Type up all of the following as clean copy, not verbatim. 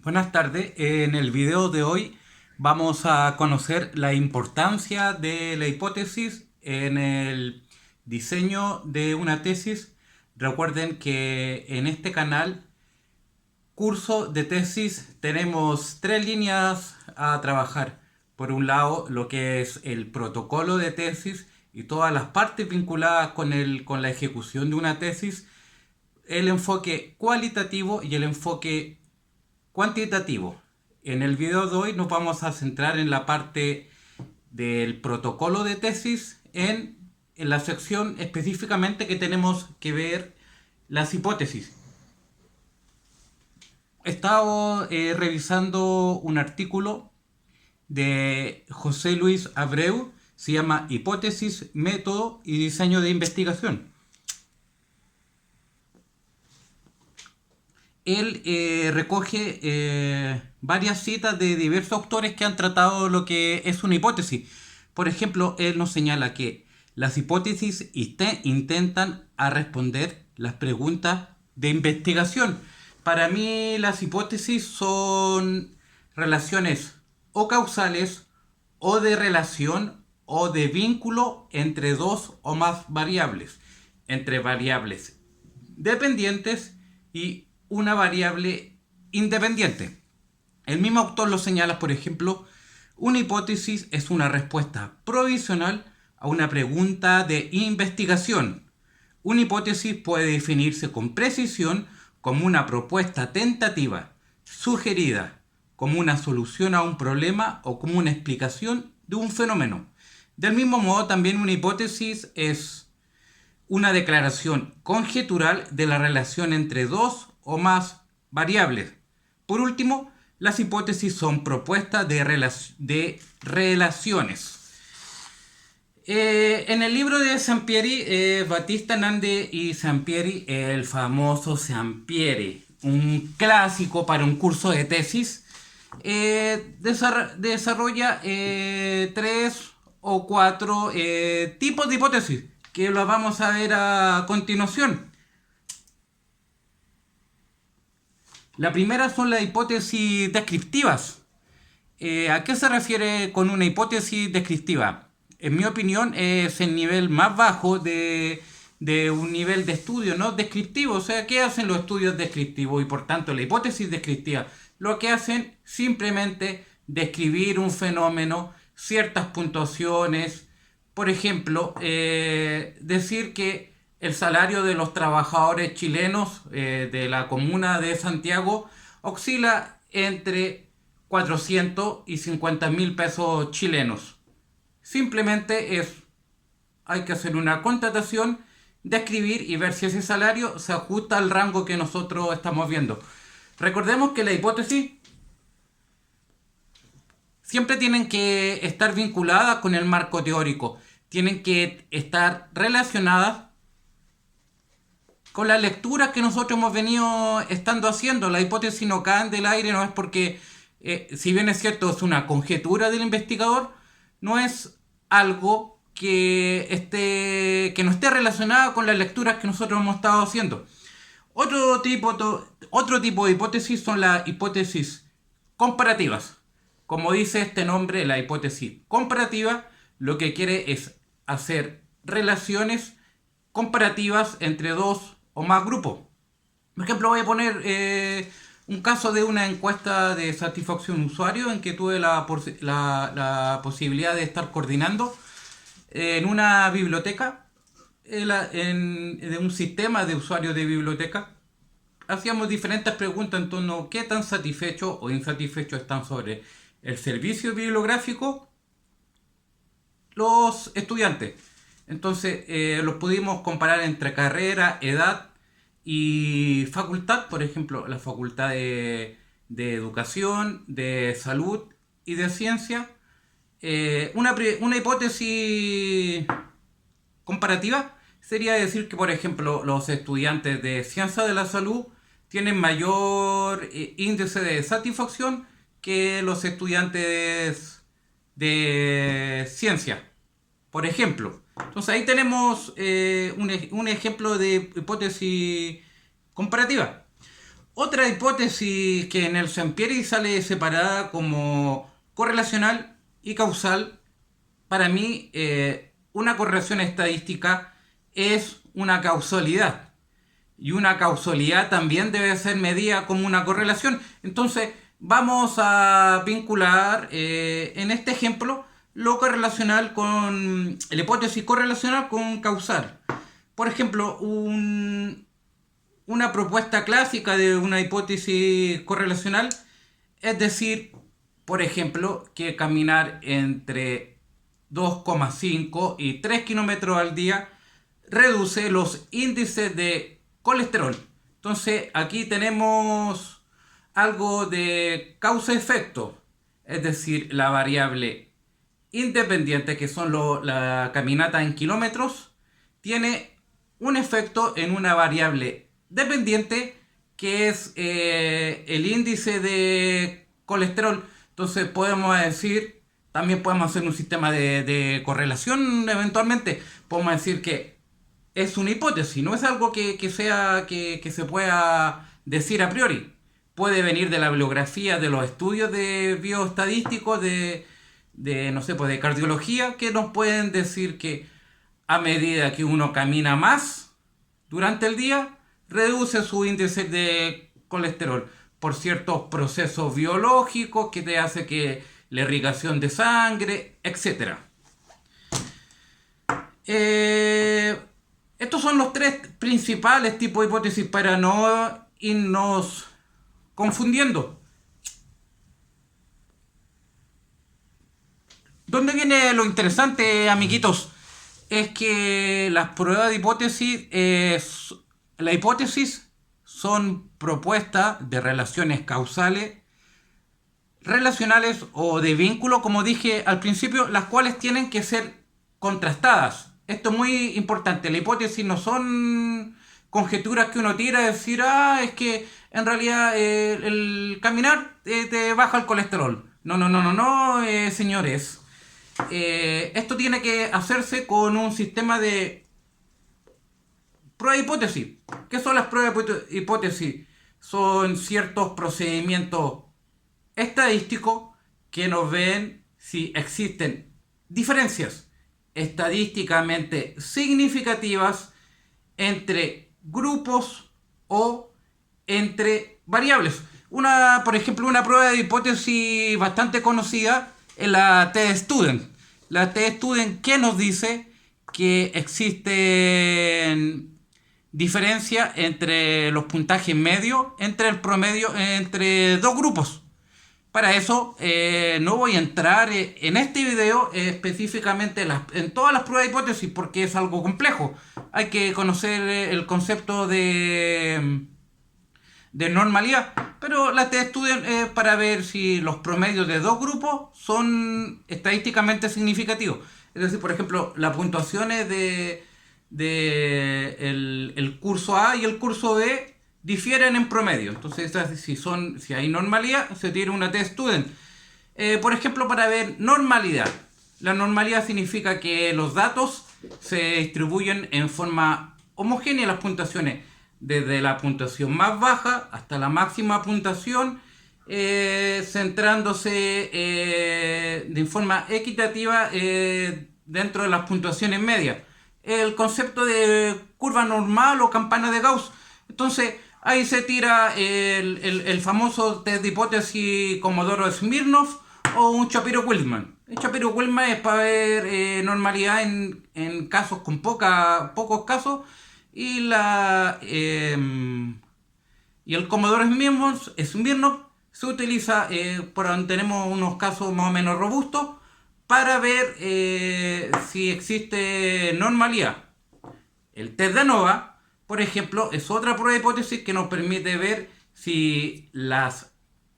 Buenas tardes. En el video de hoy vamos a conocer la importancia de la hipótesis en el diseño de una tesis. Recuerden que en este canal, curso de tesis, tenemos tres líneas a trabajar. Por un lado, lo que es el protocolo de tesis y todas las partes vinculadas con la ejecución de una tesis, el enfoque cualitativo y el enfoque cuantitativo. En el video de hoy nos vamos a centrar en la parte del protocolo de tesis, en la sección específicamente que tenemos que ver las hipótesis. He estado revisando un artículo de José Luis Abreu, se llama Hipótesis, Método y Diseño de Investigación. Él recoge varias citas de diversos autores que han tratado lo que es una hipótesis. Por ejemplo, él nos señala que las hipótesis intentan a responder las preguntas de investigación. Para mí las hipótesis son relaciones o causales o de relación o de vínculo entre dos o más variables, entre variables dependientes y una variable independiente. El mismo autor lo señala, por ejemplo, una hipótesis es una respuesta provisional a una pregunta de investigación. Una hipótesis puede definirse con precisión como una propuesta tentativa, sugerida, como una solución a un problema o como una explicación de un fenómeno. Del mismo modo, también una hipótesis es una declaración conjetural de la relación entre dos o más variables. Por último, las hipótesis son propuestas de relaciones. En el libro de Sampieri, Battista Nande y Sampieri, el famoso Sampieri, un clásico para un curso de tesis, desarrolla tres o cuatro tipos de hipótesis que lo vamos a ver a continuación. La primera son las hipótesis descriptivas. ¿A qué se refiere con una hipótesis descriptiva? En mi opinión es el nivel más bajo de un nivel de estudio no descriptivo. O sea, ¿qué hacen los estudios descriptivos? Y por tanto la hipótesis descriptiva lo que hacen simplemente describir un fenómeno, ciertas puntuaciones. Por ejemplo, decir que el salario de los trabajadores chilenos de la comuna de Santiago oscila entre 400 y 50.000 pesos chilenos. Simplemente hay que hacer una contratación, describir y ver si ese salario se ajusta al rango que nosotros estamos viendo. Recordemos que la hipótesis siempre tienen que estar vinculadas con el marco teórico, tienen que estar relacionadas con las lecturas que nosotros hemos venido estando haciendo. La hipótesis no cae del aire, no es porque, si bien es cierto, es una conjetura del investigador, no es algo que no esté relacionado con las lecturas que nosotros hemos estado haciendo. Otro tipo de hipótesis son las hipótesis comparativas. Como dice este nombre, la hipótesis comparativa lo que quiere es hacer relaciones comparativas entre dos o más grupos. Por ejemplo, voy a poner un caso de una encuesta de satisfacción usuario en que tuve la posibilidad de estar coordinando en una biblioteca, de un sistema de usuarios de biblioteca. Hacíamos diferentes preguntas en torno a qué tan satisfechos o insatisfechos están sobre el servicio bibliográfico los estudiantes. Entonces los pudimos comparar entre carrera, edad y facultad. Por ejemplo, la facultad de educación, de salud y de ciencia. Una hipótesis comparativa sería decir que, por ejemplo, los estudiantes de ciencia de la salud tienen mayor índice de satisfacción que los estudiantes de ciencia, por ejemplo. Entonces ahí tenemos un ejemplo de hipótesis comparativa. Otra hipótesis que en el Sampieri sale separada como correlacional y causal, para mí una correlación estadística es una causalidad. Y una causalidad también debe ser medida como una correlación. Entonces vamos a vincular en este ejemplo lo correlacional con la hipótesis correlacional con causal. Por ejemplo, una propuesta clásica de una hipótesis correlacional es decir, por ejemplo, que caminar entre 2,5 y 3 kilómetros al día reduce los índices de colesterol. Entonces aquí tenemos algo de causa-efecto, es decir, la variable independiente, que son la caminata en kilómetros, tiene un efecto en una variable dependiente, que es el índice de colesterol. Entonces podemos decir, también podemos hacer un sistema de correlación eventualmente. Podemos decir que es una hipótesis, no es algo que se pueda decir a priori. Puede venir de la bibliografía, de los estudios de bioestadísticos, no sé, pues de cardiología, que nos pueden decir que a medida que uno camina más durante el día, reduce su índice de colesterol por ciertos procesos biológicos que te hace que la irrigación de sangre, etcétera. Estos son los tres principales tipos de hipótesis para no irnos confundiendo. ¿Dónde viene lo interesante, amiguitos? Es que las pruebas de hipótesis, la hipótesis son propuestas de relaciones causales, relacionales o de vínculo, como dije al principio, las cuales tienen que ser contrastadas. Esto es muy importante. La hipótesis no son conjeturas que uno tira y decir, es que en realidad el caminar te baja el colesterol. No, señores. Esto tiene que hacerse con un sistema de prueba de hipótesis. ¿Qué son las pruebas de hipótesis? Son ciertos procedimientos estadísticos que nos ven si existen diferencias estadísticamente significativas entre grupos o entre variables. Por ejemplo, una prueba de hipótesis bastante conocida es la T-Student. La T-Student, ¿qué nos dice? Que existen diferencias entre los puntajes medios, entre el promedio, entre dos grupos. Para eso no voy a entrar en este video específicamente en todas las pruebas de hipótesis, porque es algo complejo. Hay que conocer el concepto de normalidad, pero la T-Student es para ver si los promedios de dos grupos son estadísticamente significativos. Es decir, por ejemplo, las puntuaciones de el curso A y el curso B difieren en promedio. Entonces, si hay normalidad, se tira una T-Student. Por ejemplo, para ver normalidad. La normalidad significa que los datos se distribuyen en forma homogénea las puntuaciones, desde la puntuación más baja hasta la máxima puntuación, centrándose de forma equitativa dentro de las puntuaciones medias. El concepto de curva normal o campana de Gauss. Entonces, ahí se tira el famoso test de hipótesis Comodoro-Smirnov o un Shapiro-Wilman. El Shapiro-Wilman es para ver normalidad en casos con pocos casos, y el Comodoro-Smirnov se utiliza por donde tenemos unos casos más o menos robustos para ver si existe normalidad. El test de ANOVA, por ejemplo, es otra prueba de hipótesis que nos permite ver si las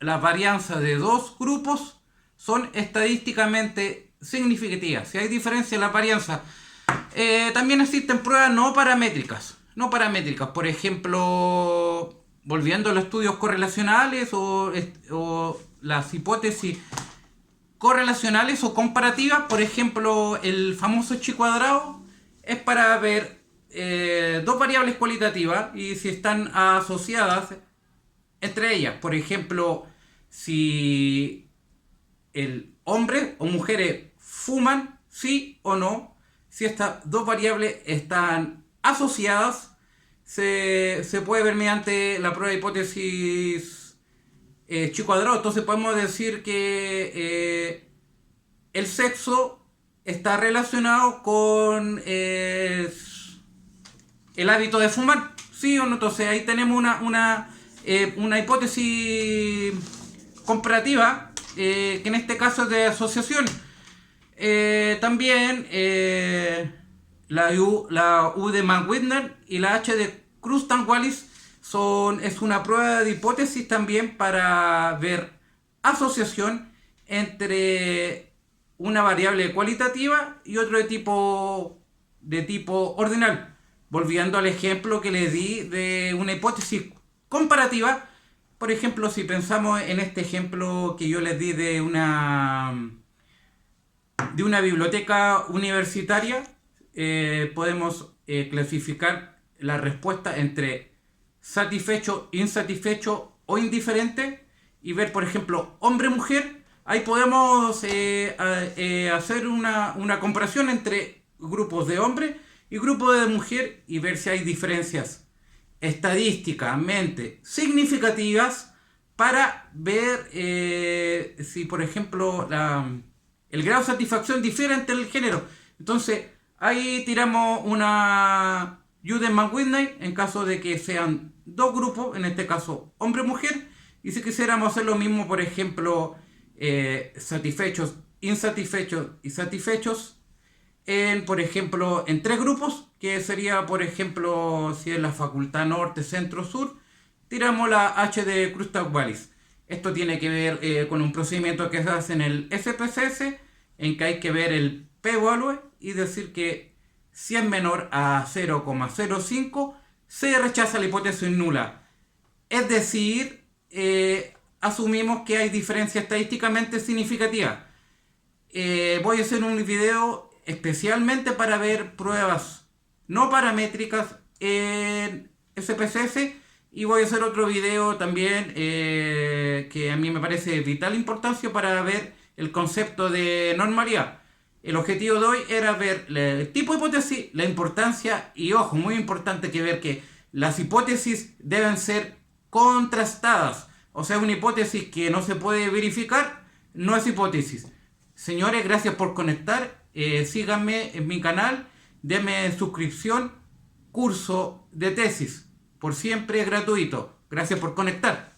varianzas de dos grupos son estadísticamente significativas. Si hay diferencia en la varianza. También existen pruebas no paramétricas. Por ejemplo, volviendo a los estudios correlacionales o las hipótesis correlacionales o comparativas. Por ejemplo, el famoso chi cuadrado es para ver dos variables cualitativas y si están asociadas entre ellas. Por ejemplo, si el hombre o mujeres fuman, sí o no. Si estas dos variables están asociadas, se puede ver mediante la prueba de hipótesis chi cuadrado. Entonces podemos decir que el sexo está relacionado con el hábito de fumar, sí o no. Entonces ahí tenemos una hipótesis comparativa, que en este caso es de asociación. También la U de Mann-Widner y la H de Krustan-Wallis es una prueba de hipótesis también para ver asociación entre una variable cualitativa y otro de tipo ordinal. Volviendo al ejemplo que les di de una hipótesis comparativa, por ejemplo, si pensamos en este ejemplo que yo les di de una biblioteca universitaria, podemos clasificar la respuesta entre satisfecho, insatisfecho o indiferente y ver, por ejemplo, hombre-mujer. Ahí podemos hacer una comparación entre grupos de hombre y grupos de mujer y ver si hay diferencias estadísticamente significativas para ver si, por ejemplo, el grado de satisfacción difiere entre el género. Entonces, ahí tiramos una Juden-Mann-Whitney en caso de que sean dos grupos, en este caso hombre-mujer, y si quisiéramos hacer lo mismo, por ejemplo, satisfechos, insatisfechos y satisfechos, por ejemplo, en tres grupos, que sería, por ejemplo, si es la facultad norte, centro, sur, tiramos la H de Krustan-Wallis. Esto tiene que ver con un procedimiento que se hace en el SPSS, en que hay que ver el p-value y decir que si es menor a 0,05 se rechaza la hipótesis nula. Es decir, asumimos que hay diferencia estadísticamente significativa. Voy a hacer un video especialmente para ver pruebas no paramétricas en SPSS, y voy a hacer otro video también que a mí me parece de vital importancia para ver el concepto de normalidad. El objetivo de hoy era ver el tipo de hipótesis, la importancia y, ojo, muy importante que ver que las hipótesis deben ser contrastadas. O sea, una hipótesis que no se puede verificar no es hipótesis. Señores, gracias por conectar. Síganme en mi canal, denme suscripción, curso de tesis. Por siempre es gratuito. Gracias por conectar.